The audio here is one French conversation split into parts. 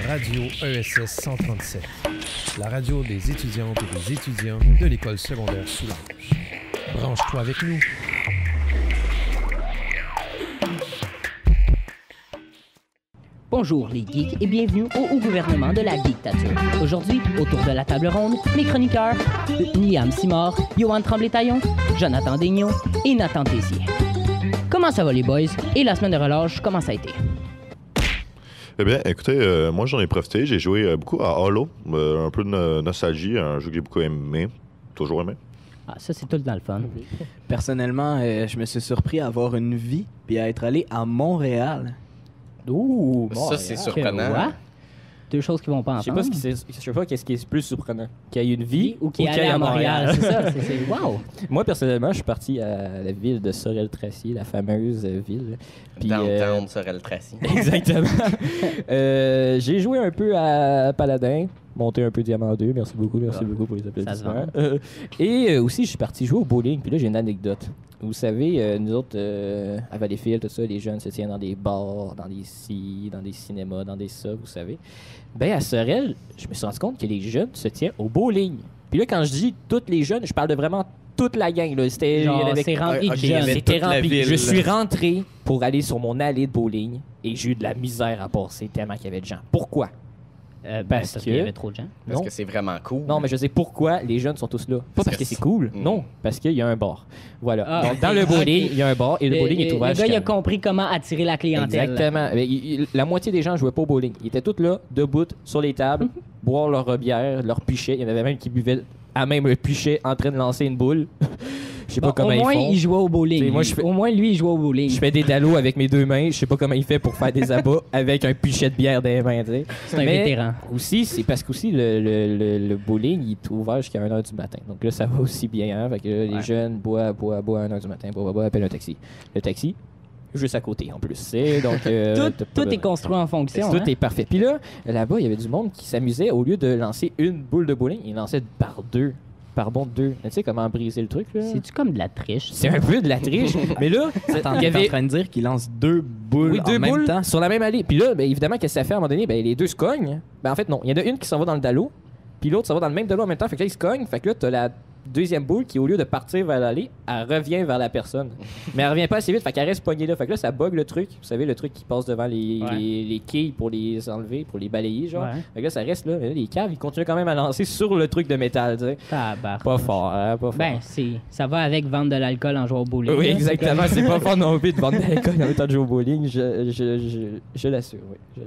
Radio ESS 137, la radio des étudiantes et des étudiants de l'école secondaire Soulanges. Branche-toi avec nous. Bonjour les geeks et bienvenue au gouvernement de la dictature. Aujourd'hui, autour de la table ronde, mes chroniqueurs, Niam Simard, Johan Tremblay-Taillon, Jonathan Daigneault et Nathan Tessier. Comment ça va les boys? Et la semaine de relâche, comment ça a été? Eh bien, écoutez, moi j'en ai profité. J'ai joué beaucoup à Halo, un peu de nostalgie, un jeu que j'ai beaucoup aimé, toujours aimé. Ah, ça c'est tout dans le fun. Personnellement, je me suis surpris à avoir une vie puis à être allé à Montréal. Ouh, Ça, c'est surprenant. Quoi? Deux choses qui vont pas ensemble. Je sais pas qu'est-ce qui est plus surprenant. Qu'il y ait une vie ou qu'il y ait à Montréal. C'est ça, c'est wow. Moi, personnellement, je suis parti à la ville de Sorel-Tracy, la fameuse ville. Puis, Downtown Sorel-Tracy. Exactement. J'ai joué un peu à Paladin, monté un peu Diamant 2. Merci beaucoup pour les applaudissements. Et aussi, je suis parti jouer au bowling. Puis là, j'ai une anecdote. Vous savez, nous autres, à Valleyfield, tout ça, les jeunes se tiennent dans des bars, dans des cinémas, dans des ça, vous savez. Ben à Sorel, je me suis rendu compte que les jeunes se tiennent au bowling. Puis là, quand je dis toutes les jeunes, je parle de vraiment toute la gang. Là. C'est rempli de jeunes. C'était rempli. Je suis rentré pour aller sur mon allée de bowling et j'ai eu de la misère à passer tellement qu'il y avait de gens. Pourquoi? Parce qu'il y avait trop de gens. Parce que c'est vraiment cool. Non, mais je sais pourquoi les jeunes sont tous là. Pas parce que c'est cool. Non, parce qu'il y a un bar. Voilà. Ah, donc, dans le bowling, il y a un bar et le bowling est ouvert. Le gars, il a compris comment attirer la clientèle. Exactement. La moitié des gens ne jouaient pas au bowling. Ils étaient tous là, debout, sur les tables, boire leur bière, leur pichet. Il y en avait même qui buvaient à même le pichet en train de lancer une boule. Je sais pas comment ils font. Au moins, il jouait au bowling. Au moins, lui, il jouait au bowling. Je fais des dallos avec mes deux mains. Je sais pas comment il fait pour faire des abats avec un pichet de bière dans les mains. C'est un vétéran. Aussi, c'est parce que le bowling, il est ouvert jusqu'à 1h du matin. Donc là, ça va aussi bien. Hein? Fait que là, les jeunes boivent à 1h du matin. Boivent, appellent un taxi. Le taxi, juste à côté en plus. Donc, tout est construit en fonction. Tout est parfait. Puis là-bas, il y avait du monde qui s'amusait. Au lieu de lancer une boule de bowling, il lançait par deux. Pardon, deux. Tu sais comment briser le truc, là? C'est-tu comme de la triche? C'est un peu de la triche. Mais là, il y avait... en train de dire qu'il lance deux boules en même temps. Sur la même allée. Puis là, évidemment, qu'est-ce que ça fait à un moment donné? Les deux se cognent. En fait, non. Il y en a une qui s'en va dans le dallo, puis l'autre s'en va dans le même dallo en même temps. Fait que là, ils se cognent. Fait que là, t'as la deuxième boule qui, au lieu de partir vers l'allée, elle revient vers la personne. Mais elle revient pas assez vite. Fait qu'elle reste pognée là. Fait que là, ça bug le truc. Vous savez, le truc qui passe devant les quilles pour les enlever, pour les balayer, genre. Ouais. Fait que là, ça reste là. Mais là, les caves, ils continuent quand même à lancer sur le truc de métal, tu sais. Pas fort, hein, pas fort. Ben, ça va avec vendre de l'alcool en jouant au bowling. Oui, exactement. C'est pas fort non plus de vendre de l'alcool en même temps de jouer au bowling. Je l'assure, oui.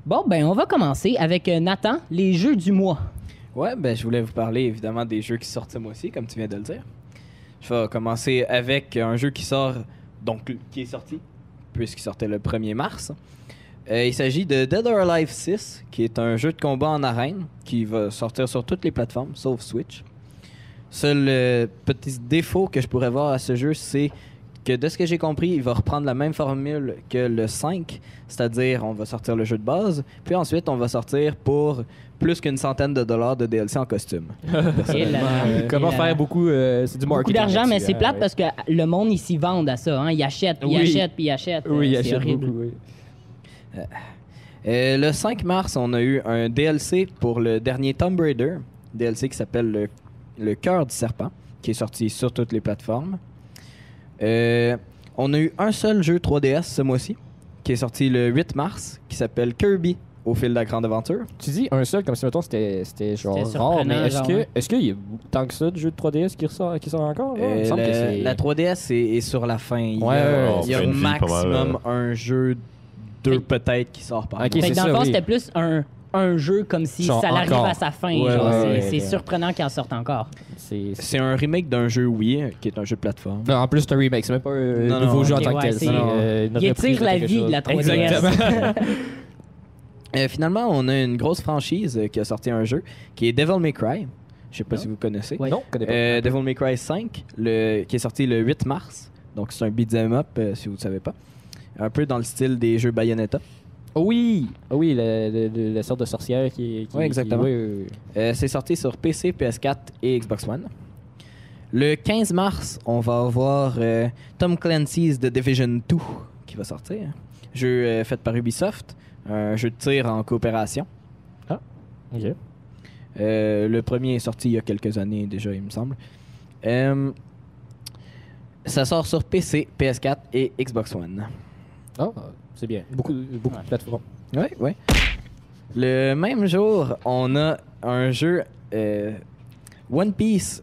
Bon, ben, on va commencer avec Nathan, les jeux du mois. Ouais, ben, je voulais vous parler évidemment des jeux qui sortent ce mois-ci, comme tu viens de le dire. Je vais commencer avec un jeu qui sort, donc qui est sorti, puisqu'il sortait le 1er mars. Il s'agit de Dead or Alive 6, qui est un jeu de combat en arène, qui va sortir sur toutes les plateformes, sauf Switch. Seul petit défaut que je pourrais voir à ce jeu, c'est que de ce que j'ai compris, il va reprendre la même formule que le 5, c'est-à-dire on va sortir le jeu de base, puis ensuite on va sortir pour plus qu'une centaine de dollars de DLC en costume. Comment faire beaucoup, c'est du marketing. Beaucoup d'argent, mais c'est plate parce que le monde, ils s'y vendent à ça. Hein? Ils achètent, puis ils achètent, puis ils achètent. Oui, ils c'est achètent horrible. beaucoup, oui. Le 5 mars, on a eu un DLC pour le dernier Tomb Raider, DLC qui s'appelle le Cœur du Serpent, qui est sorti sur toutes les plateformes. On a eu un seul jeu 3DS ce mois-ci, qui est sorti le 8 mars, qui s'appelle Kirby au fil de la grande aventure. Tu dis un seul, comme si mettons c'était genre rare, mais est-ce qu'il y a tant que ça de jeux de 3DS qui sort encore? La 3DS est sur la fin. Il y a maximum un jeu, deux peut-être, qui sort par mois. Dans le fond, c'était plus un jeu comme si genre ça arrive à sa fin. C'est surprenant qu'il en sorte encore. C'est un remake d'un jeu Wii, qui est un jeu de plateforme. Non, en plus, c'est un remake. C'est même pas un nouveau jeu en tant que tel. Il étire la vie de la 3DS. Exactement. Finalement, on a une grosse franchise qui a sorti un jeu, qui est Devil May Cry. Je sais pas si vous connaissez. Non, je connais pas. Devil May Cry 5, qui est sorti le 8 mars. Donc, c'est un beat'em up, si vous ne savez pas. Un peu dans le style des jeux Bayonetta. Oui, la sorte de sorcière qui oui, exactement. C'est sorti sur PC, PS4 et Xbox One. Le 15 mars, on va avoir Tom Clancy's The Division 2 qui va sortir. jeu fait par Ubisoft, un jeu de tir en coopération. OK. Le premier est sorti il y a quelques années déjà, il me semble. Ça sort sur PC, PS4 et Xbox One. Ah, c'est bien. Beaucoup de plateformes. Oui. Le même jour, on a un jeu One Piece,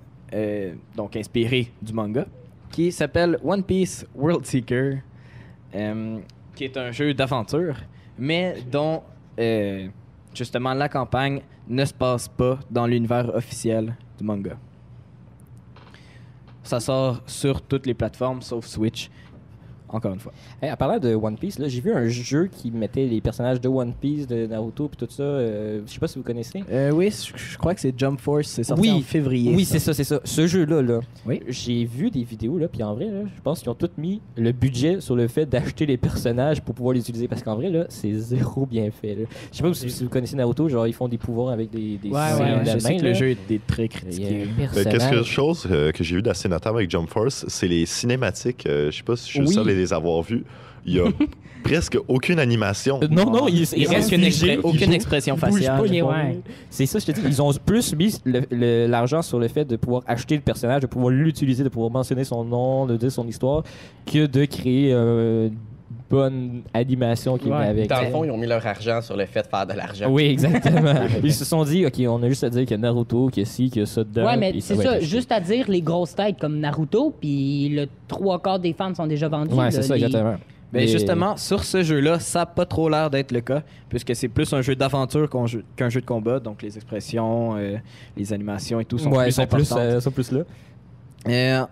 donc inspiré du manga, qui s'appelle One Piece World Seeker, qui est un jeu d'aventure, mais dont justement la campagne ne se passe pas dans l'univers officiel du manga. Ça sort sur toutes les plateformes sauf Switch. Encore une fois. Hey, en parlant de One Piece, là, j'ai vu un jeu qui mettait les personnages de One Piece, de Naruto puis tout ça. Je sais pas si vous connaissez. Oui, je crois que c'est Jump Force. C'est sorti en février. Oui, c'est ça. Ce jeu-là, oui. J'ai vu des vidéos, là, puis en vrai, là, je pense qu'ils ont tous mis le budget sur le fait d'acheter les personnages pour pouvoir les utiliser. Parce qu'en vrai, là, c'est zéro bien fait. Là. Je sais pas si vous connaissez Naruto, genre, ils font des pouvoirs avec des je sais que le jeu est très critiqué. Quelque chose que j'ai vu d'assez notable avec Jump Force, c'est les cinématiques. Je sais pas si je suis le seul à les avoir vues. Il y a presque aucune animation. Non, il reste aucune expression faciale. C'est ça, je te dis. Ils ont plus mis l'argent sur le fait de pouvoir acheter le personnage, de pouvoir l'utiliser, de pouvoir mentionner son nom, de dire son histoire, que de créer une bonne animation qui vient avec. Dans le fond, ils ont mis leur argent sur le fait de faire de l'argent. Oui, exactement. Ils se sont dit, OK, on a juste à dire qu'il y a Naruto, qu'il y a ci, qu'il y a ça dedans. Ouais, mais c'est ça, juste à dire les grosses têtes comme Naruto, puis le 3/4 des fans sont déjà vendus. Ouais, c'est ça, exactement. Mais justement, sur ce jeu-là, ça n'a pas trop l'air d'être le cas, puisque c'est plus un jeu d'aventure qu'un jeu de combat, donc les expressions, les animations et tout sont plus importantes. Sont plus là.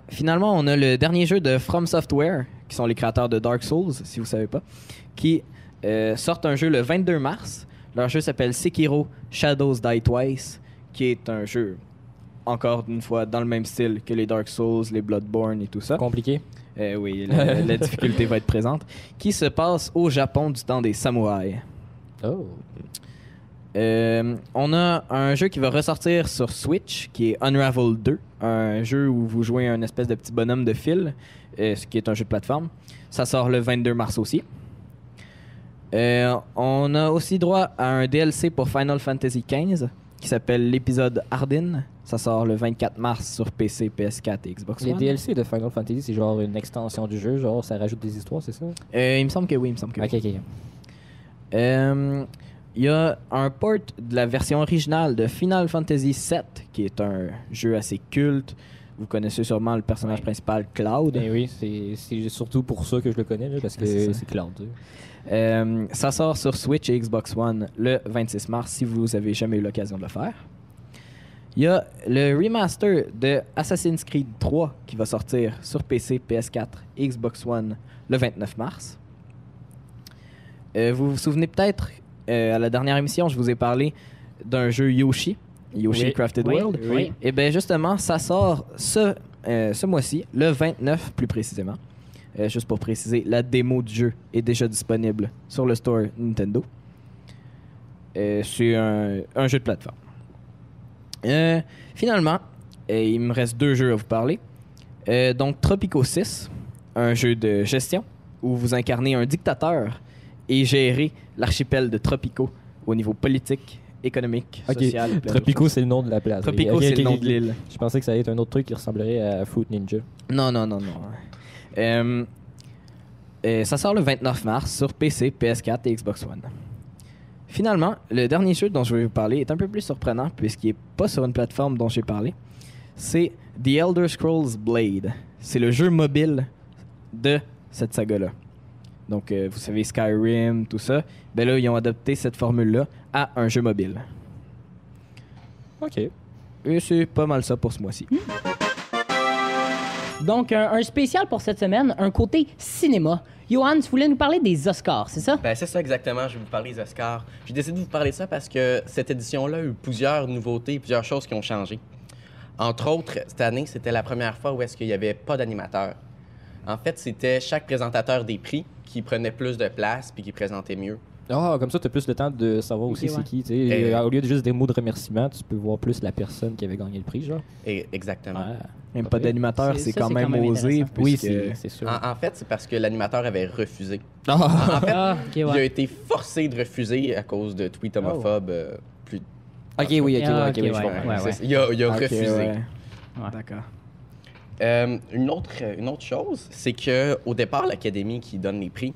Finalement, on a le dernier jeu de From Software, qui sont les créateurs de Dark Souls, si vous ne savez pas, qui sortent un jeu le 22 mars. Leur jeu s'appelle Sekiro Shadows Die Twice, qui est un jeu, encore une fois, dans le même style que les Dark Souls, les Bloodborne et tout ça. Compliqué. Oui, la difficulté va être présente. Qui se passe au Japon du temps des samouraïs. Oh. On a un jeu qui va ressortir sur Switch, qui est Unravel 2. Un jeu où vous jouez un espèce de petit bonhomme de fil, ce qui est un jeu de plateforme. Ça sort le 22 mars aussi. On a aussi droit à un DLC pour Final Fantasy XV, qui s'appelle l'épisode Ardyn. Ça sort le 24 mars sur PC, PS4 et Xbox One. Les DLC de Final Fantasy, c'est genre une extension du jeu, genre ça rajoute des histoires, c'est ça? Il me semble que oui, Ok. Il y a un port de la version originale de Final Fantasy VII, qui est un jeu assez culte. Vous connaissez sûrement le personnage principal, Cloud. Oui, c'est surtout pour ça que je le connais, là, parce que c'est Cloud. Ça sort sur Switch et Xbox One le 26 mars, si vous avez jamais eu l'occasion de le faire. Il y a le remaster de Assassin's Creed 3 qui va sortir sur PC, PS4 et Xbox One le 29 mars. Vous vous souvenez peut-être, à la dernière émission, je vous ai parlé d'un jeu Yoshi Crafted World. Oui. Et bien justement, ça sort ce mois-ci, le 29 plus précisément. Juste pour préciser, la démo du jeu est déjà disponible sur le store Nintendo. C'est un jeu de plateforme. Finalement, il me reste 2 jeux à vous parler. Donc Tropico 6, un jeu de gestion où vous incarnez un dictateur et gérez l'archipel de Tropico au niveau politique, économique, social. Tropico, c'est le nom de la place. Tropico, c'est le nom de l'île. Je pensais que ça allait être un autre truc qui ressemblerait à Fruit Ninja. Non. Ça sort le 29 mars sur PC, PS4 et Xbox One. Finalement, le dernier jeu dont je vais vous parler est un peu plus surprenant puisqu'il n'est pas sur une plateforme dont j'ai parlé. C'est The Elder Scrolls Blade. C'est le jeu mobile de cette saga-là. Donc, vous savez, Skyrim, tout ça. Ben là, ils ont adopté cette formule-là à un jeu mobile. OK. Et c'est pas mal ça pour ce mois-ci. Donc, un spécial pour cette semaine, un côté cinéma. Johan, tu voulais nous parler des Oscars, c'est ça? Ben, c'est ça exactement, je vais vous parler des Oscars. J'ai décidé de vous parler de ça parce que cette édition-là a eu plusieurs nouveautés, plusieurs choses qui ont changé. Entre autres, cette année, c'était la première fois où est-ce qu'il n'y avait pas d'animateur. En fait, c'était chaque présentateur des prix qui prenait plus de place puis qui présentait mieux. Ah, comme ça, tu as plus le temps de savoir aussi Ok, c'est ouais. qui. tu sais. Au lieu de juste des mots de remerciement, tu peux voir plus la personne qui avait gagné le prix, genre. Exactement. Ouais. Même pas d'animateur, c'est Ça, quand c'est même quand même osé. intéressant. Oui, puisque- c'est sûr. En fait, c'est parce que l'animateur avait refusé. Ah! En fait, Ah, ok, il a ouais. été forcé de refuser à cause de tweets homophobes. Plus... Ok, oui, ok, Ah, ouais, ok, ok, oui, je ouais. comprends. Ouais, ouais. Il a Ok, refusé. ouais. Ouais. D'accord. Une autre chose, c'est que au départ, l'Académie qui donne les prix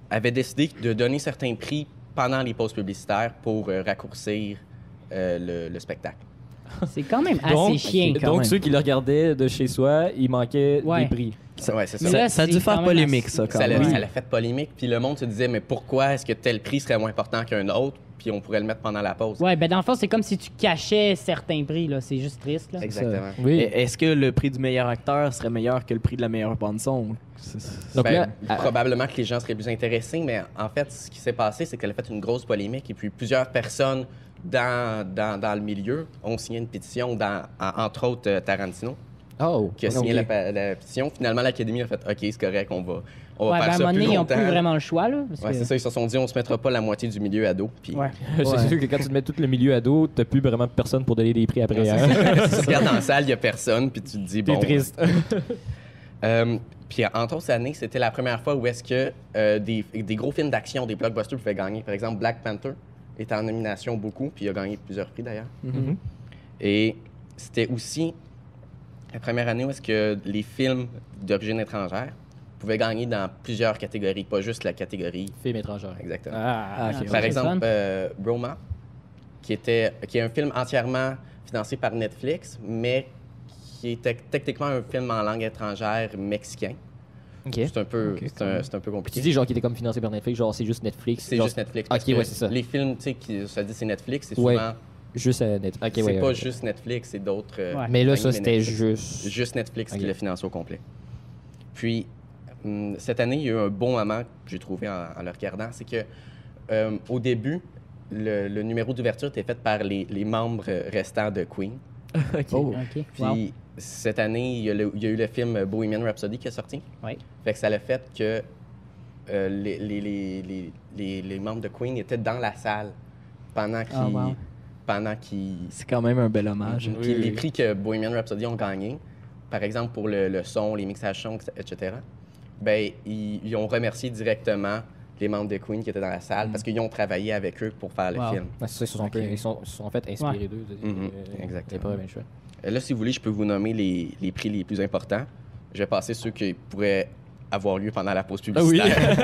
avait décidé de donner certains prix pendant les pauses publicitaires pour raccourcir le spectacle. C'est quand même assez Donc, chien. quand donc même. ceux qui le regardaient de chez soi, il manquait Ouais. des prix. Ouais, c'est Mais ça. là, Ça a dû c'est faire quand même polémique, assez- ça, quand Ça même. l'a fait polémique, puis le monde se disait, mais pourquoi est-ce que tel prix serait moins important qu'un autre, puis on pourrait le mettre pendant la pause? Ouais, ben dans le fond, c'est comme si tu cachais certains prix, là. C'est juste triste, là. Exactement. Oui. Et est-ce que le prix du meilleur acteur serait meilleur que le prix de la meilleure bande-son? Donc Ben, là, probablement que les gens seraient plus intéressés, mais en fait, ce qui s'est passé, c'est qu'elle a fait une grosse polémique, et puis plusieurs personnes dans le milieu ont signé une pétition, entre autres Tarantino, oh, qui a signé ok. la pétition. Finalement, l'Académie a fait « OK, c'est correct, on va Ouais, faire ben à un ça moment plus donné, ils n'ont longtemps. plus vraiment le choix, là. Parce Ouais, que- c'est ça, ils se sont dit « On se mettra pas la moitié du milieu à dos. » Puis Ouais. C'est Ouais. sûr que quand tu te mets tout le milieu à dos, t'as plus vraiment personne pour donner des prix après. Hein? tu regardes dans la salle, il y a personne, puis tu te dis « T'es Bon... » triste. Puis entre autres années, c'était la première fois où est-ce que des gros films d'action, des blockbusters pouvaient gagner. Par exemple, Black Panther était en nomination beaucoup, puis il a gagné plusieurs prix d'ailleurs. Mhm. Et c'était aussi la première année où est-ce que les films d'origine étrangère pouvaient gagner dans plusieurs catégories, pas juste la catégorie. Film étrangère. Exactement. Ah, ok. Ah, Par c'est exemple, fun. Roma, qui est un film entièrement financé par Netflix, mais qui était techniquement un film en langue étrangère mexicain. ok. C'est un peu, Ok, c'est un peu Tu compliqué. dis genre qu'il était comme financé par Netflix, genre c'est juste Netflix. C'est genre, juste Netflix. Ok, parce que ouais, c'est ça. Les films, tu sais, qui ça dit c'est Netflix, c'est Ouais. souvent. Juste Netflix. Ok, C'est ouais, pas ouais. juste Netflix, c'est d'autres. Ouais. Mais là, compagnies, ça, c'était Netflix. juste. Juste Netflix Ok. qui l'a financé au complet. Puis, cette année, il y a eu un bon moment que j'ai trouvé en le regardant. C'est que, au début, le numéro d'ouverture était fait par les membres restants de Queen. Ok. Oh. OK. Puis, Wow. cette année, il y a eu le film Bohemian Rhapsody qui est sorti. Ouais. Fait que ça l'a fait que les membres de Queen étaient dans la salle pendant qu'ils. Ah, wow. Pendant qu'ils. C'est quand même un bel hommage. Puis les prix que Bohemian Rhapsody ont gagnés, par exemple pour le son, les mixages son, etc., ben ils ont remercié directement les membres de Queen qui étaient dans la salle parce qu'ils ont travaillé avec eux pour faire le Wow. film. Ouais, c'est ça, ils sont en fait inspirés d'eux. Mhm, exactement. C'est pas bien choix. Là, si vous voulez, je peux vous nommer les prix les plus importants. Je vais passer ceux qui pourraient avoir lieu pendant la pause publicitaire.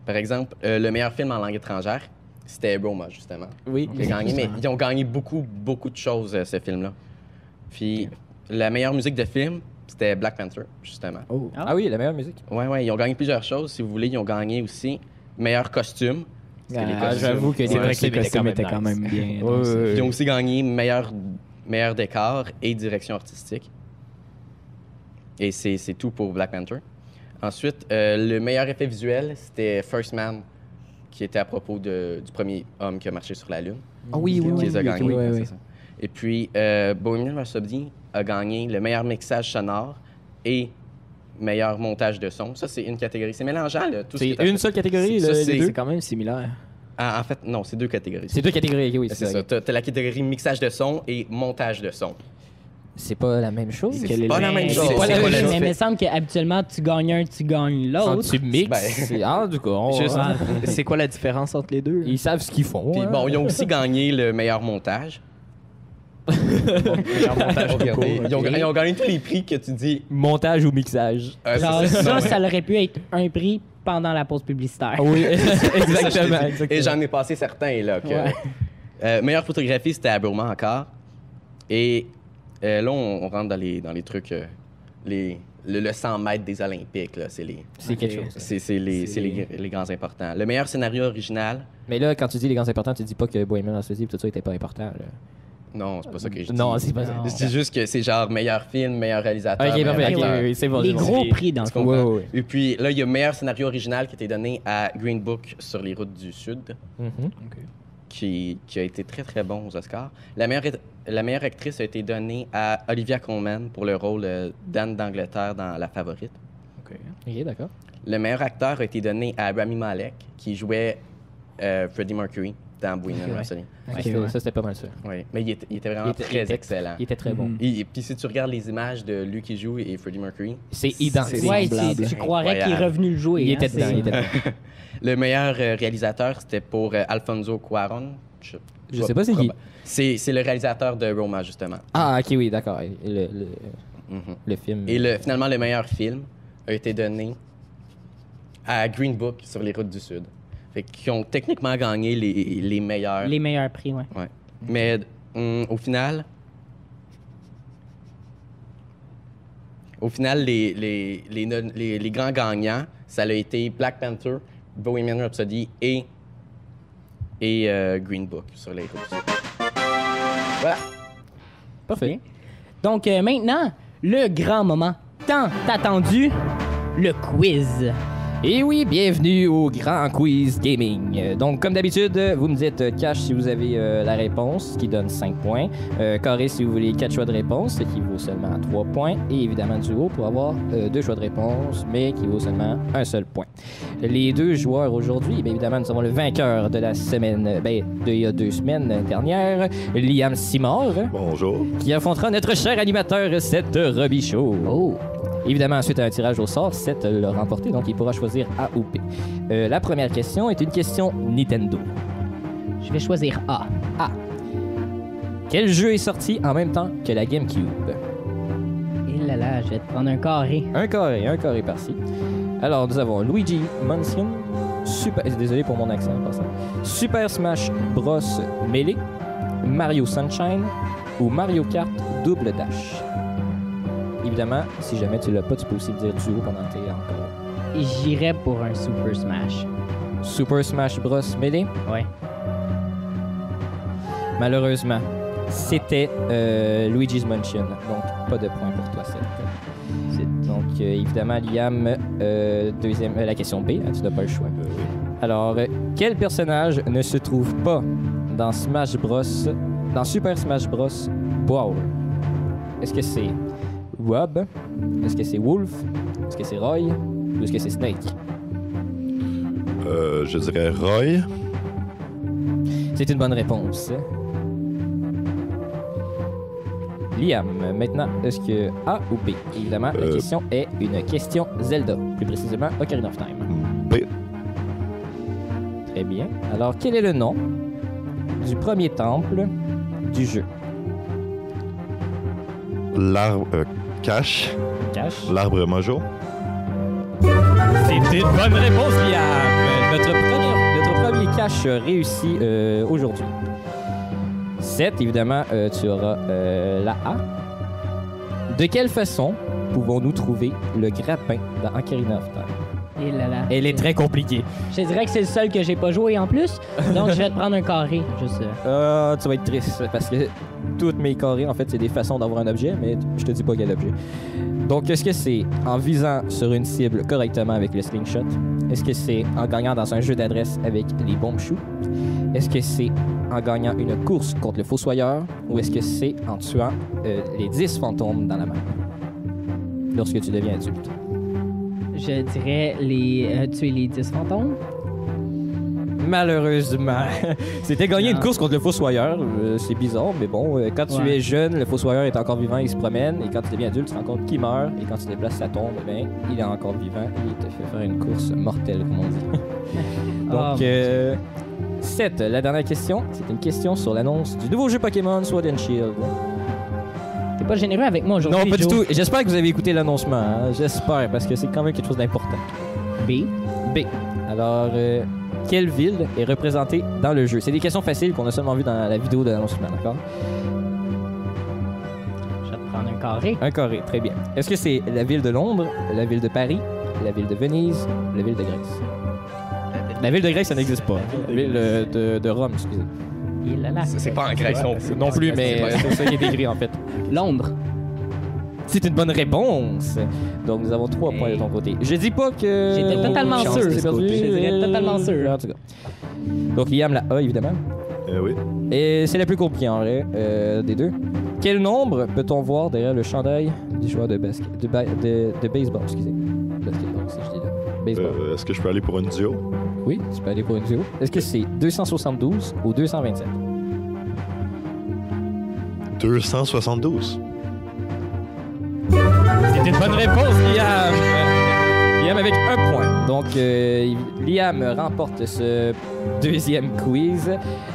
Par exemple, le meilleur film en langue étrangère, c'était Roma, justement. Oui. Qui a gagné, mais ils ont gagné beaucoup de choses, ce film-là. Puis, la meilleure musique de film, c'était Black Panther, justement. Oh. Ah oui, la meilleure musique. Ouais, ils ont gagné plusieurs choses, si vous voulez. Ils ont gagné aussi meilleur costume. Parce que les Ah, costumes- j'avoue que les C'est vrai que les costumes étaient costumes étaient quand quand même même bien. Ils ont aussi gagné meilleur décor et direction artistique. Et c'est tout pour Black Panther. Ensuite, le meilleur effet visuel, c'était First Man, qui était à propos du premier homme qui a marché sur la Lune. Ah oui, oui, Qui oui. les a oui, gagnés. oui, Ouais, oui. c'est ça. Et puis, Bohemian Rhapsody a gagné le meilleur mixage sonore et meilleur montage de son. Ça, c'est une catégorie. C'est mélangeant, là, tout ce qui C'est est une seule catégorie, Ça, les c'est- deux? C'est quand même similaire. Ah, en fait, non, c'est deux catégories. C'est deux catégories, ok, oui, C'est ça. T'as la catégorie mixage de son et montage de son. C'est pas la même chose. C'est pas la même Mais chose. c'est pas la même chose. Mais il me semble qu'habituellement, tu gagnes un, tu gagnes Quand l'autre. tu mixes, Ben- c'est... Ah, du coup, on... Juste- ah, C'est quoi la différence entre les deux? ils savent ce qu'ils font. Puis hein. bon, ils ont aussi gagné le meilleur montage. Meilleur montage tout court, Regardez, ok. ils ont gagné tous les prix que tu dis. Montage ou mixage. Genre, c'est ça, ouais. ça aurait pu être un prix pendant la pause publicitaire. Ah oui, exactement. Et j'en ai passé certains, là. Que... Ouais. Meilleure photographie, c'était à Burma encore. Et là, on rentre dans les trucs, le 100 mètres des Olympiques, là. C'est quelque chose. C'est les grands importants. Le meilleur scénario original, Mais là, quand tu dis les grands importants, tu dis pas que Bohemian Rhapsody et tout ça était pas important. Là. non, c'est pas ça que je dis. Non, c'est pas ça. Non. Je dis juste que c'est genre meilleur film, meilleur réalisateur. Ok, meilleur parfait, ok, acteur. oui, c'est bon. Les c'est bon. gros prix, dans le Tu fond. comprends? Ouais, ouais. Et puis là, il y a meilleur scénario original qui était donné à Green Book sur les routes du Sud, Mhm. qui a été très, très bon aux Oscars. La meilleure actrice a été donnée à Olivia Colman pour le rôle d'Anne d'Angleterre dans La Favorite. OK, d'accord. Le meilleur acteur a été donné à Rami Malek, qui jouait Freddie Mercury dans Bohemian Rhapsody. Ça, c'était pas mal ça. Oui, mais il était vraiment très excellent. Il était très bon. Et puis si tu regardes les images de lui qui joue et Freddie Mercury, C'est identique. Ouais, semblable. tu croirais qu'il est revenu le jouer. Il hein, était dedans, c'est- il était dedans. le meilleur réalisateur, c'était pour Alfonso Cuarón. Je sais pas c'est qui. C'est le réalisateur de Roma, justement. Ah, OK, oui, d'accord. Mhm. Le film. Et finalement, le meilleur film a été donné à Green Book sur les routes du Sud. Fait qu'ils ont techniquement gagné les meilleurs. Les meilleurs prix, ouais. Ouais. Mais au final, les grands gagnants, ça a été Black Panther, Bohemian Rhapsody et Green Book sur les routes du Sud. Voilà. Parfait. Donc maintenant, le grand moment tant attendu, le quiz. Et oui, bienvenue au Grand Quiz Gaming. Donc, comme d'habitude, vous me dites cash si vous avez la réponse, ce qui donne 5 points. Carré si vous voulez 4 choix de réponse, ce qui vaut seulement 3 points. Et évidemment, duo pour avoir 2 choix de réponse, mais qui vaut seulement un seul point. Les 2 joueurs aujourd'hui, bien évidemment, nous avons le vainqueur de la semaine, il y a 2 semaines dernières, Liam Simard, Bonjour. qui affrontera notre cher animateur Seth Robichaud. Oh. Évidemment, suite à un tirage au sort, Seth l'a remporté, donc il pourra choisir A ou B. La première question est une question Nintendo. Je vais choisir A. Quel jeu est sorti en même temps que la GameCube? Et là là, je vais te prendre un carré. Un carré par-ci. Alors, nous avons Luigi Mansion, désolé pour mon accent, en passant. Super Smash Bros. Melee, Mario Sunshine ou Mario Kart Double Dash. Évidemment, si jamais tu l'as pas, tu peux aussi dire duo pendant que t'es encore. J'irais pour un Super Smash. Super Smash Bros. Melee? Ouais. Malheureusement, c'était Luigi's Mansion. Donc, pas de point pour toi, Seth. Donc, évidemment, Liam, la question B, hein, tu n'as pas le choix. Alors, quel personnage ne se trouve pas dans Super Smash Bros. Brawl? Est-ce que c'est Rob? Est-ce que c'est Wolf? Est-ce que c'est Roy? Ou est-ce que c'est Snake? Je dirais Roy. C'est une bonne réponse. Liam, maintenant, est-ce que A ou B? Évidemment, la question est une question Zelda, plus précisément Ocarina of Time. B. Très bien. Alors, quel est le nom du premier temple du jeu? L'arbre cache. L'arbre mojo. C'est une bonne réponse, Liam! Notre premier cache réussi aujourd'hui. 7, évidemment, tu auras la A. De quelle façon pouvons-nous trouver le grappin dans Ocarina of Time? Et là là. Elle est très compliquée. Je te dirais que c'est le seul que j'ai pas joué en plus. Donc, je vais te prendre un carré. Juste. Tu vas être triste parce que toutes mes carrés, en fait, c'est des façons d'avoir un objet, mais je te dis pas quel objet. Donc, est-ce que c'est en visant sur une cible correctement avec le slingshot? Est-ce que c'est en gagnant dans un jeu d'adresse avec les bombes choux? Est-ce que c'est en gagnant une course contre le fossoyeur? Ou est-ce que c'est en tuant les 10 fantômes dans la main lorsque tu deviens adulte? Je dirais tuer les 10 fantômes. Malheureusement, c'était gagner une course contre le fossoyeur. C'est bizarre, mais bon, quand tu es jeune, le fossoyeur est encore vivant, il se promène, et quand tu deviens adulte, tu te rends compte qu'il meurt, et quand tu déplaces sa tombe, eh bien, il est encore vivant, et il te fait faire une course mortelle, comme on dit. Donc, 7, la dernière question, c'est une question sur l'annonce du nouveau jeu Pokémon Sword and Shield. T'es pas généreux avec moi aujourd'hui, Non, pas du Joe. tout. J'espère que vous avez écouté l'annoncement, hein. J'espère, parce que c'est quand même quelque chose d'important. B. Alors, quelle ville est représentée dans le jeu? C'est des questions faciles qu'on a seulement vues dans la vidéo de l'annoncement, d'accord? Je vais te prendre un carré. Un carré, très bien. Est-ce que c'est la ville de Londres, la ville de Paris, la ville de Venise, la ville de Grèce? La ville de Grèce, ça n'existe pas. La ville de Rome, excusez. Et là là. C'est pas en Grèce non plus. Non plus, mais c'est ça qui est écrit, en fait. Londres. C'est une bonne réponse. Donc, nous avons 3 points de ton côté. Je dis pas que... J'étais totalement Chance sûr. de ce côté. Je dirais totalement sûr. En tout cas. Donc, Liam, la A, évidemment. Oui. Et c'est la plus compliquée en vrai des deux. Quel nombre peut-on voir derrière le chandail des joueurs de basket, de baseball, excusez. Basketball, si je dis là. Baseball. Est-ce que je peux aller pour une duo? Oui, tu peux aller pour une duo. Est-ce que c'est 272 ou 227? 272. C'est une bonne réponse, Liam! Liam avec un point. Donc, Liam remporte ce deuxième quiz.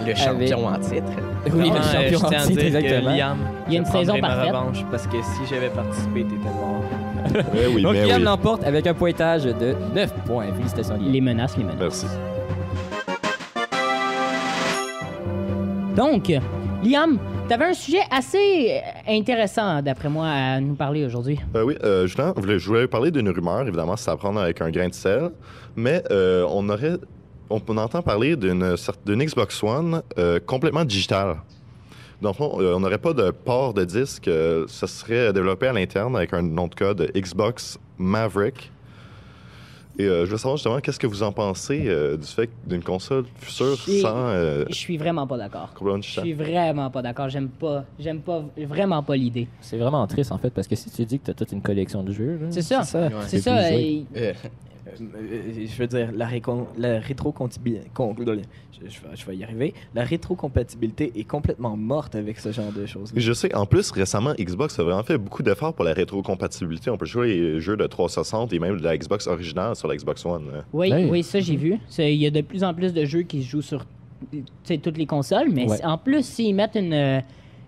Le champion en titre. Oui, le champion je en tiens à titre, dire que exactement. Liam, Il y a une je saison prendrai ma parfaite. revanche parce que si j'avais participé, t'étais mort. Oui, Donc, mais Liam oui. l'emporte avec un pointage de 9 points. Félicitations, Liam. Les menaces. Merci. Donc, Liam, tu avais un sujet assez intéressant, d'après moi, à nous parler aujourd'hui. Oui, justement, je voulais parler d'une rumeur. Évidemment, c'est à prendre avec un grain de sel. Mais on entend parler d'une Xbox One complètement digitale. Dans le fond, on n'aurait pas de port de disque. Ça serait développé à l'interne avec un nom de code Xbox Maverick. Et je veux savoir justement, qu'est-ce que vous en pensez du fait d'une console future sans Je suis vraiment pas d'accord. complètement Je digitale? suis vraiment pas d'accord. J'aime pas vraiment pas l'idée. C'est vraiment triste, en fait, parce que si tu dis que tu as toute une collection de jeux... là, C'est ça. C'est ça. C'est C'est ça. plus et- Je veux dire, la rétrocompatibilité. Je vais y arriver. La rétrocompatibilité est complètement morte avec ce genre de choses. Je sais, en plus, récemment, Xbox a vraiment fait beaucoup d'efforts pour la rétrocompatibilité. On peut jouer les jeux de 360 et même de la Xbox originale sur la Xbox One. Oui, Hey. oui, ça j'ai vu. Il y a de plus en plus de jeux qui se jouent sur toutes les consoles, mais Ouais. en plus, s'ils mettent une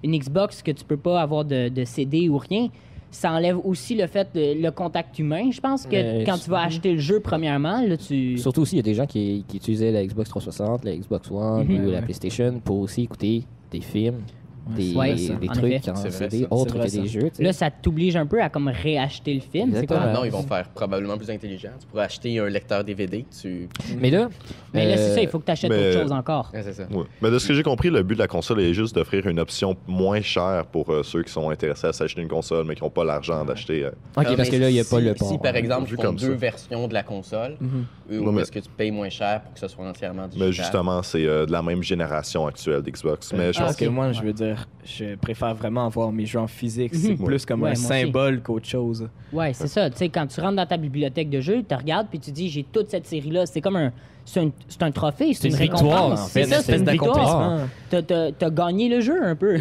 Xbox que tu peux pas avoir de CD ou rien, ça enlève aussi le fait le contact humain. Je pense que Mais quand tu vas acheter le jeu premièrement, là, tu... Surtout aussi, il y a des gens qui utilisaient la Xbox 360, la Xbox One Mhm. ou la PlayStation pour aussi écouter des films, des, Ouais, des ça, en trucs effet. en C'est vrai, CD ça. autres C'est vrai, que des ça. jeux. tu sais. Là, ça t'oblige un peu à comme réacheter le film. C'est Exactement. quoi? Non, ils vont faire probablement plus intelligent. Tu pourrais acheter un lecteur DVD. Mais là, Mais là, c'est euh, ça, il faut que tu achètes mais- autre chose encore. Ouais, c'est ça. Ouais. Mais de ce que j'ai compris, le but de la console est juste d'offrir une option moins chère pour ceux qui sont intéressés à s'acheter une console mais qui n'ont pas l'argent d'acheter. OK, Ah, parce que mais là, il n'y a si- pas le port. Si, par exemple, Vu ils font comme deux ça. versions de la console, Mhm. ou Non, mais- est-ce que tu payes moins cher pour que ce soit entièrement digital? Mais justement, c'est de la même génération actuelle d'Xbox. Mais je Ah, pense Parce que ok. moi, je Ouais. veux dire, je préfère vraiment avoir mes jeux en physique. C'est Mhm. plus comme Ouais, un moi aussi. symbole qu'autre chose. Ouais, c'est ça. Tu sais, quand tu rentres dans ta bibliothèque de jeux, tu regardes puis tu dis, j'ai toute cette série-là. C'est comme c'est un trophée, c'est une une victoire, récompense. en fait, C'est ça, c'est une victoire. d'accomplissement. T'as gagné le jeu un peu.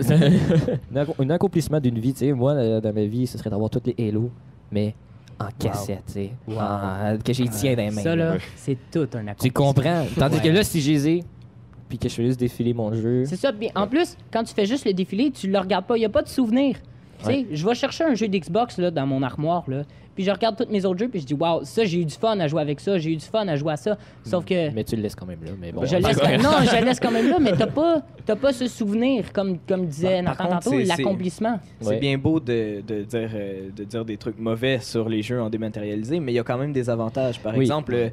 Un accomplissement d'une vie, tu sais, moi, dans ma vie, ce serait d'avoir toutes les Halo, mais en cassette, tu sais, que j'ai tiens dans les mains. Ça, là, Ouais. c'est tout un accomplissement. Tu comprends? Tandis Ouais. que là, si je les ai, puis que je fais juste défiler mon jeu... C'est ça. Puis en plus, quand tu fais juste le défilé, tu le regardes pas. Il n'y a pas de souvenir. Tu sais, je vais chercher un jeu d'Xbox là, dans mon armoire, là, puis je regarde tous mes autres jeux, puis je dis, waouh, ça, j'ai eu du fun à jouer avec ça, j'ai eu du fun à jouer à ça. Sauf que. Mais tu le laisses quand même là, mais bon... Je laisse non, je le laisse quand même là, mais t'as pas ce souvenir, comme disait Par Nathan contre, tantôt, c'est- l'accomplissement. C'est Ouais. bien beau de dire des trucs mauvais sur les jeux en dématérialisé, mais il y a quand même des avantages. Par Oui. exemple,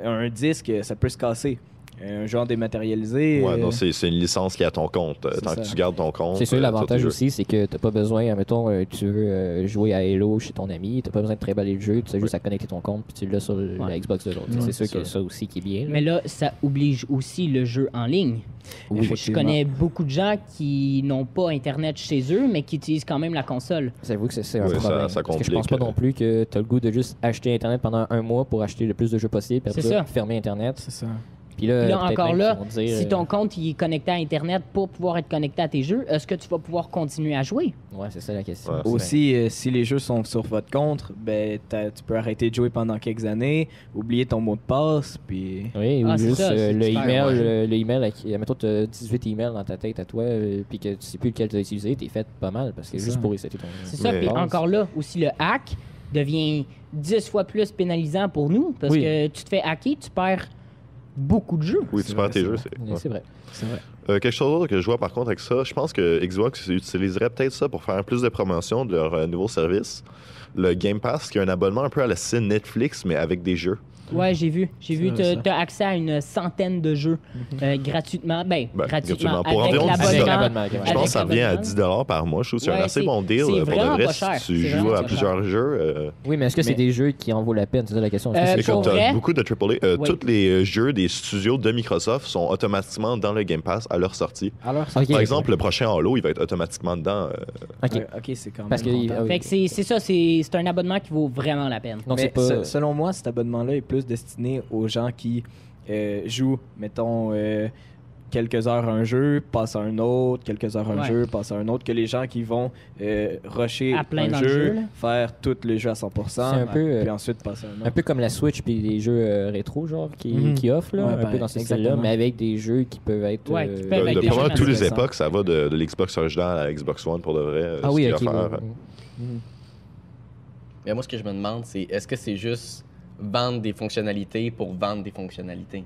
un disque, ça peut se casser. Un jeu en dématérialisé. Ouais, non, c'est une licence qui est à ton compte. C'est Tant ça. que tu gardes ton compte. C'est sûr, sur tes l'avantage jeux. aussi, c'est que t'as pas besoin, mettons, tu veux jouer à Halo chez ton ami, t'as pas besoin de trimballer le jeu, tu as juste à connecter ton compte, puis tu l'as sur la Xbox de l'autre. C'est sûr que ça aussi qui est bien. là. Mais là, ça oblige aussi le jeu en ligne. Oui, Je connais beaucoup de gens qui n'ont pas Internet chez eux, mais qui utilisent quand même la console. J'avoue que c'est un Oui, ça- problème. ça Parce que je pense complique, pas non plus que t'as le goût de juste acheter Internet pendant un mois pour acheter le plus de jeux possible, puis après C'est ça. fermer Internet. C'est ça. Puis là, Puis là, peut-être encore même là, qu'ils vont dire, si ton compte il est connecté à Internet pour pouvoir être connecté à tes jeux, est-ce que tu vas pouvoir continuer à jouer? Ouais, c'est ça la question. Ouais. Aussi, si les jeux sont sur votre compte, ben, tu peux arrêter de jouer pendant quelques années, oublier ton mot de passe, puis... Oui, Ah, ou c'est juste ça, c'est le super, email, ouais. le email, mettons, tu as 18 emails dans ta tête à toi, puis que tu sais plus lequel tu as utilisé, t'es fait pas mal, parce que C'est juste ça. pour resetter ton C'est ça. Mais- Puis encore là, aussi le hack devient 10 fois plus pénalisant pour nous parce Oui. que tu te fais hacker, tu perds beaucoup de jeux. Oui, tu perds tes jeux. C'est Ouais, c'est vrai. C'est vrai. Quelque chose d'autre que je vois par contre avec ça, je pense que Xbox utiliserait peut-être ça pour faire plus de promotion de leur nouveau service, le Game Pass, qui est un abonnement un peu à la style Netflix, mais avec des jeux. Ouais, j'ai vu. T'as accès à une centaine de jeux gratuitement. Gratuitement. Pour Avec environ l'abonnement. Je pense que ça revient à 10 $ par mois. Je trouve que c'est un assez bon deal. C'est Pour vraiment de pas vrai, cher. si tu C'est joues vraiment à pas plusieurs jeux... Oui, mais est-ce que c'est des jeux qui en vaut la peine? C'est ça la question. Pour tu vrai? as beaucoup de AAA. Oui. Tous les jeux des studios de Microsoft sont automatiquement dans le Game Pass à leur sortie. Alors, Ok. Par exemple, le prochain Halo, il va être automatiquement dedans. OK. ok, c'est quand même. Parce que rentable. Fait que c'est ça, c'est un abonnement qui vaut vraiment la peine. Donc, Mais c'est pas... selon moi, cet abonnement-là est plus destiné aux gens qui jouent, mettons, quelques heures à un jeu, passent à un autre, quelques heures à un Ouais. jeu, passent à un autre, que les gens qui vont rusher À plein un dans le jeu, jeu, là. faire tout le jeu à 100%, C'est un peu, puis ensuite passer à un autre. Un peu comme la Switch puis les jeux rétro, genre, qui offrent, là, Ouais, un ben, peu dans ce exactement. style-là, mais avec des jeux qui peuvent être... Ouais, qui peuvent être De des vraiment jeux tous les intéressants. époques, ça va de l'Xbox original à la Xbox One pour de vrai. Ah ce oui, qu'il y a OK. à faire. oui. Mais moi, ce que je me demande, c'est est-ce que c'est juste vendre des fonctionnalités pour vendre des fonctionnalités?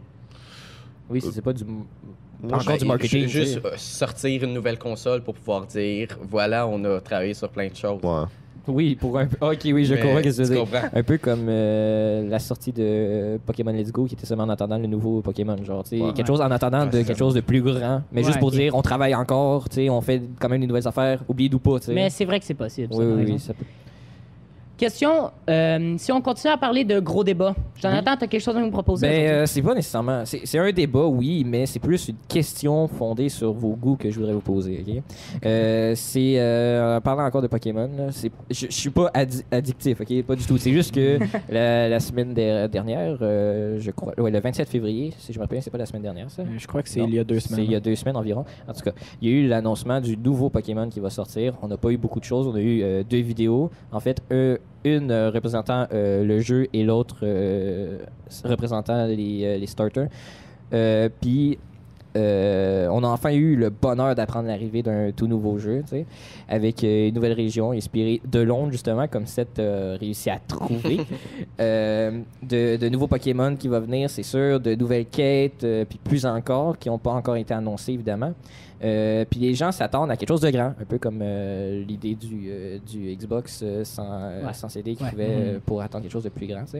Oui, c'est pas du... Moi, Encore du marketing, Juste tu sais. sortir une nouvelle console pour pouvoir dire, voilà, on a travaillé sur plein de choses. Ouais. Oui, pour un peu... OK, oui, je Mais comprends ce que tu veux tu dire. comprends? Un peu comme la sortie de Pokémon Let's Go qui était seulement en attendant le nouveau Pokémon. Genre, tu sais, Ouais. quelque chose en attendant Ouais, de c'est quelque ça. chose de plus grand. Mais juste Ouais, pour ok. dire, on travaille encore, tu sais, on fait quand même des nouvelles affaires, oubliez ou pas, tu sais. Mais c'est vrai que c'est possible. ça, Oui, par oui, oui, exemple. ça peut... Question, si on continue à parler de gros débats, Jonathan, t'as quelque chose à nous proposer? aujourd'hui? C'est pas nécessairement... C'est un débat, oui, mais c'est plus une question fondée sur vos goûts que je voudrais vous poser, OK? En parlant encore de Pokémon, là, je suis pas addictif, OK? Pas du tout. C'est juste que la semaine dernière, je crois... Ouais, le 27 février, si je me rappelle, c'est pas la semaine dernière, ça? Je crois que c'est Non, il y a 2 C'est semaines. il y a 2 semaines environ. En tout cas, il y a eu l'annoncement du nouveau Pokémon qui va sortir. On n'a pas eu beaucoup de choses. On a eu 2 vidéos. En fait, une représentant le jeu et l'autre représentant les starters. Puis, on a enfin eu le bonheur d'apprendre l'arrivée d'un tout nouveau jeu, tu sais, avec une nouvelle région inspirée de Londres, justement, comme Seth a réussi à trouver. De nouveaux Pokémon qui vont venir, c'est sûr, de nouvelles quêtes, puis plus encore, qui n'ont pas encore été annoncées, évidemment. Puis les gens s'attendent à quelque chose de grand, un peu comme l'idée du Xbox sans CD qui pouvait pour attendre quelque chose de plus grand, tu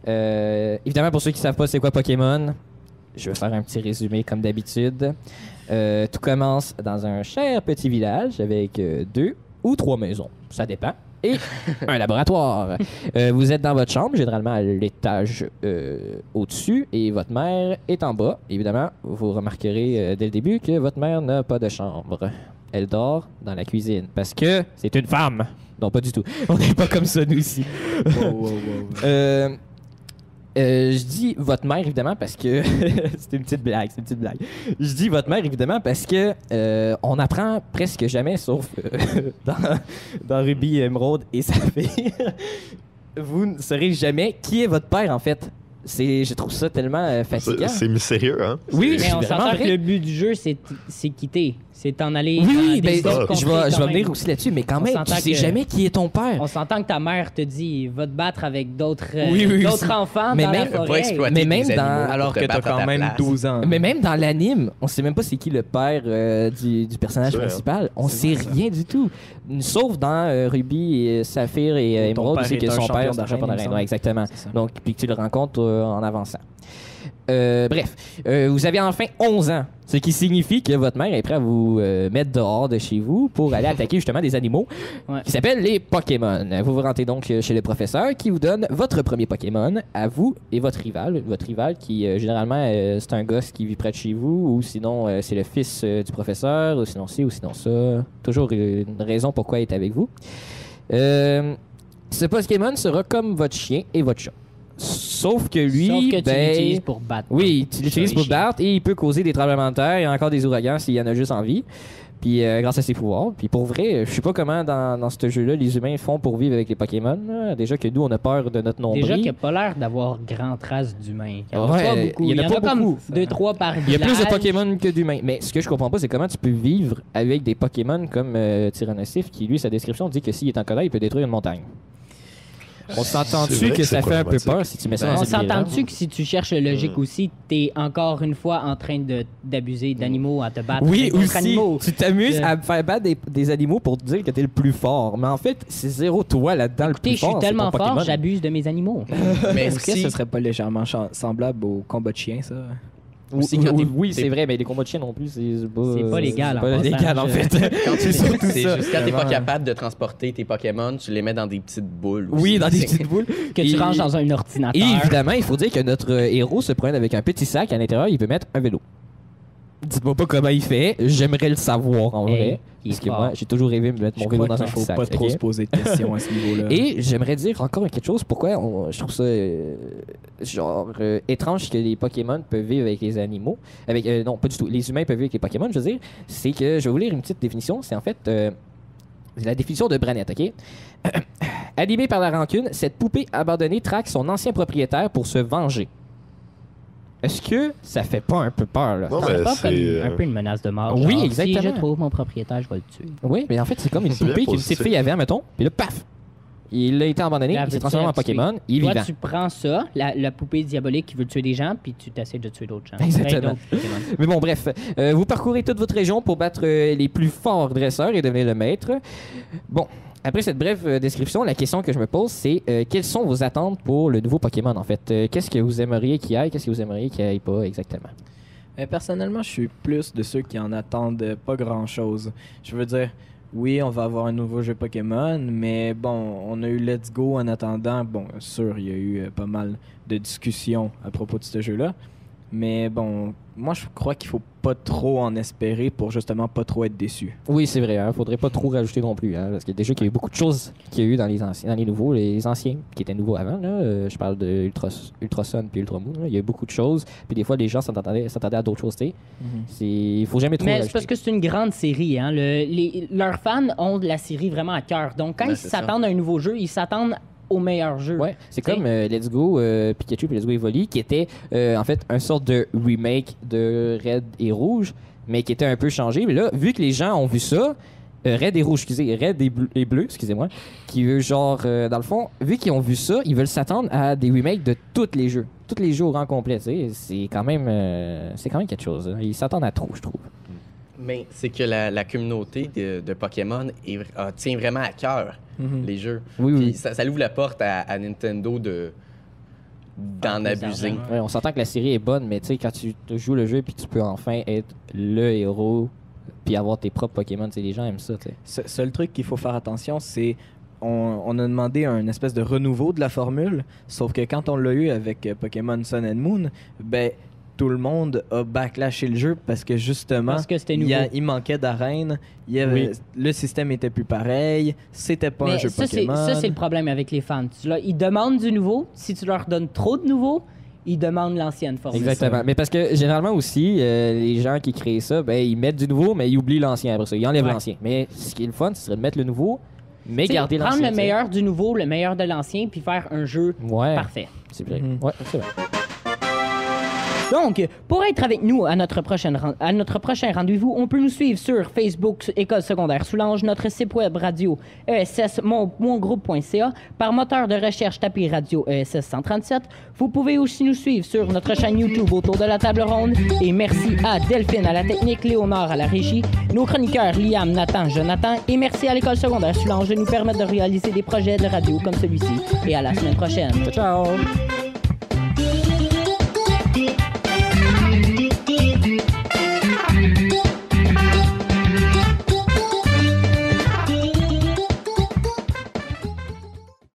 sais. Évidemment, pour ceux qui ne savent pas c'est quoi Pokémon, je vais faire un petit résumé comme d'habitude. Tout commence dans un cher petit village avec 2 ou 3 maisons, ça dépend, et un laboratoire. Vous êtes dans votre chambre, généralement à l'étage au-dessus, et votre mère est en bas. Évidemment, vous remarquerez dès le début que votre mère n'a pas de chambre. Elle dort dans la cuisine, parce que c'est une femme. Non, pas du tout. On n'est pas comme ça, nous, ici. Je dis votre mère, évidemment, parce que... c'est une petite blague. Je dis votre mère, évidemment, parce que on apprend presque jamais, sauf dans Ruby Emerald et Saphir, vous ne saurez jamais qui est votre père, en fait. Je trouve ça tellement fatigant. C'est mystérieux, hein? Oui, Mais on c'est vraiment s'entend que vrai. le but du jeu, c'est quitter. C'est t'en aller Oui, dans des ben, autres je conflits vais quand venir même. aussi là-dessus, mais quand On même, tu s'entend sais que- jamais qui est ton père. On s'entend que ta mère te dit va te battre avec d'autres Oui, d'autres enfants mais dans même- la Pas forêt. exploiter Mais même des dans- animaux pour Alors te que t'as battre à quand ta même place. 12 ans. Mais même dans l'anime, on sait même pas c'est qui le père du personnage C'est vrai, principal. On C'est sait vrai, ça. rien du tout. Sauf dans Ruby et Saphir et Ton Emerald, père c'est que est un son champion père c'est un d'arène, champion il me d'arène. semble. Ouais, exactement. C'est ça. Donc, puis que tu le rencontres en avançant. Bref, vous avez enfin 11 ans, ce qui signifie que votre mère est prête à vous mettre dehors de chez vous pour aller attaquer justement des animaux Ouais. qui s'appellent les Pokémon. Vous vous rentrez donc chez le professeur qui vous donne votre premier Pokémon à vous et votre rival. Votre rival qui, généralement, c'est un gosse qui vit près de chez vous ou sinon, c'est le fils du professeur ou sinon ci ou sinon ça. Toujours une raison pourquoi il est avec vous. Ce Pokémon sera comme votre chien et votre chat. Sauf que lui, Sauf que tu ben, l'utilises pour battre. oui, tu l'utilises pour te chiens. battre et il peut causer des tremblements de terre et encore des ouragans s'il y en a juste envie. Puis grâce à ses pouvoirs. Puis pour vrai, je sais pas comment dans ce jeu-là les humains font pour vivre avec les Pokémon. Là. Déjà que nous on a peur de notre nombril. Déjà qu'il n'y a pas l'air d'avoir grand trace d'humains. Il y en a Ouais, pas beaucoup. il y en a pas comme beaucoup. 2-3 par Il y a plus de village. Pokémon que d'humains. Mais ce que je comprends pas, c'est comment tu peux vivre avec des Pokémon comme Tyrannosif, qui lui, sa description dit que s'il est en colère, il peut détruire une montagne. On s'entend-tu C'est vrai que que ça c'est fait un peu problématique. peur si tu mets ça dans On une bière? s'entend-tu que si tu cherches le logique aussi, t'es encore une fois en train d'abuser d'animaux, à te battre Oui, avec d'autres aussi. animaux. Tu t'amuses Euh. à faire battre des animaux pour te dire que t'es le plus fort. Mais en fait, c'est zéro toi là-dedans le Écoutez, plus je fort. suis c'est tellement ton fort, Pokémon. j'abuse de mes animaux. Mais Est-ce que aussi, ce serait pas légèrement semblable au combat de chien, ça? Aussi, quand Oui, t'es- c'est vrai, mais les combats de chiens non plus, c'est pas... C'est pas légal, C'est en pas légal, passant, en fait. c'est surtout c'est ça. juste quand t'es pas Vraiment. capable de transporter tes Pokémon, tu les mets dans des petites boules. aussi. Oui, dans des C'est- petites boules. Que tu Et- ranges dans un ordinateur. Et évidemment, il faut dire que notre héros se promène avec un petit sac. À l'intérieur, il peut mettre un vélo. Dites-moi pas comment il fait. J'aimerais le savoir, en Hey, vrai. il est Parce que fort. moi, j'ai toujours rêvé de mettre Je mon vélo crois dans un qu'il petit faut sac. pas trop ok? se poser de questions à ce niveau-là. Et j'aimerais dire encore quelque chose. Pourquoi je trouve ça étrange que les Pokémon peuvent vivre avec les animaux. Non, pas du tout. Les humains peuvent vivre avec les Pokémon, je veux dire. C'est que je vais vous lire une petite définition. C'est en fait la définition de Branette, OK? Animée par la rancune, cette poupée abandonnée traque son ancien propriétaire pour se venger. Est-ce que ça fait pas un peu peur, là? Non, Ça mais fait pas comme c'est. un peu une menace de mort. Oui, genre, exactement. Si je trouve mon propriétaire, je vais le tuer. Oui, mais en fait, c'est comme une C'est bien poupée qu'une positif. petite fille avait, mettons, puis là, paf! Il a été abandonné, Là, il s'est veux-tu transformé en la tuer? Pokémon, il est Toi, vivant. tu prends ça, la poupée diabolique qui veut tuer des gens, puis tu t'essaies de tuer d'autres gens. Exactement. D'autres Pokémon. Mais bon, bref, vous parcourez toute votre région pour battre les plus forts dresseurs et devenir le maître. Bon, après cette brève description, la question que je me pose, c'est quelles sont vos attentes pour le nouveau Pokémon, en fait? Qu'est-ce que vous aimeriez qu'il y ait? Qu'est-ce que vous aimeriez qu'il n'y ait pas exactement? Personnellement, je suis plus de ceux qui en attendent pas grand-chose. Je veux dire, oui, on va avoir un nouveau jeu Pokémon, mais bon, on a eu Let's Go en attendant. Bon, sûr, il y a eu pas mal de discussions à propos de ce jeu-là. Mais bon, moi, je crois qu'il faut pas trop en espérer pour justement pas trop être déçu. Oui, c'est vrai, hein, faudrait pas trop rajouter non plus, hein, parce qu'il y a déjà qu'il y a eu beaucoup de choses qu'il y a eu dans les anciens, dans les nouveaux, les anciens qui étaient nouveaux avant. Là, je parle de Ultra Sun puis Ultra Moon. Là, il y a eu beaucoup de choses, puis des fois les gens s'attendaient à d'autres choses. Tu sais. Il faut jamais trop Mais c'est rajouter. parce que c'est une grande série. Hein. Leurs fans ont de la série vraiment à cœur. Donc, quand Ben, ils c'est ça. s'attendent à un nouveau jeu, ils s'attendent au meilleur jeu. Ouais, c'est T'sais. comme Let's Go Pikachu et Let's Go Evoli qui était en fait un sorte de remake de Red et Rouge, mais qui était un peu changé. Mais là, vu que les gens ont vu ça, Red et Rouge, Red et Bleu, excusez-moi, qui veut genre, dans le fond, vu qu'ils ont vu ça, ils veulent s'attendre à des remakes de tous les jeux au rang complet. Tu sais, c'est quand même quelque chose. Hein. Ils s'attendent à trop, je trouve. Mais c'est que la communauté de Pokémon tient vraiment à cœur les jeux. Oui, Puis oui. ça l'ouvre la porte à Nintendo d'en abuser. Ouais, on s'entend que la série est bonne, mais tu sais, quand tu joues le jeu puis tu peux enfin être le héros puis avoir tes propres Pokémon, tu sais, les gens aiment ça, tu sais. Seul truc qu'il faut faire attention, c'est on a demandé un espèce de renouveau de la formule, sauf que quand on l'a eu avec Pokémon Sun and Moon, ben tout le monde a backlashé le jeu parce que justement Parce que c'était nouveau. il manquait d'arènes, le système était plus pareil, c'était pas un Mais jeu ça, Pokémon. c'est le problème avec les fans. Ils demandent du nouveau. Si tu leur donnes trop de nouveau, ils demandent l'ancienne formule. Exactement. Mais parce que généralement aussi, les gens qui créent ça, ben, ils mettent du nouveau, mais ils oublient l'ancien après ça. Ils enlèvent Ouais. l'ancien. Mais ce qui est le fun, ce serait de mettre le nouveau, mais T'sais, garder l'ancien. prendre le tu sais. meilleur du nouveau, le meilleur de l'ancien, puis faire un jeu Ouais. parfait. C'est vrai. Mhm. Ouais, c'est vrai. Donc, pour être avec nous à notre prochain rendez-vous, on peut nous suivre sur Facebook, École secondaire Soulanges, notre site web radio ESS, mongroupe.ca. Par moteur de recherche, tapez radio ESS 137. Vous pouvez aussi nous suivre sur notre chaîne YouTube autour de la table ronde. Et merci à Delphine à la technique, Léonard à la régie, nos chroniqueurs Liam, Nathan, Jonathan. Et merci à l'École secondaire Soulanges de nous permettre de réaliser des projets de radio comme celui-ci. Et à la semaine prochaine. Ciao, ciao!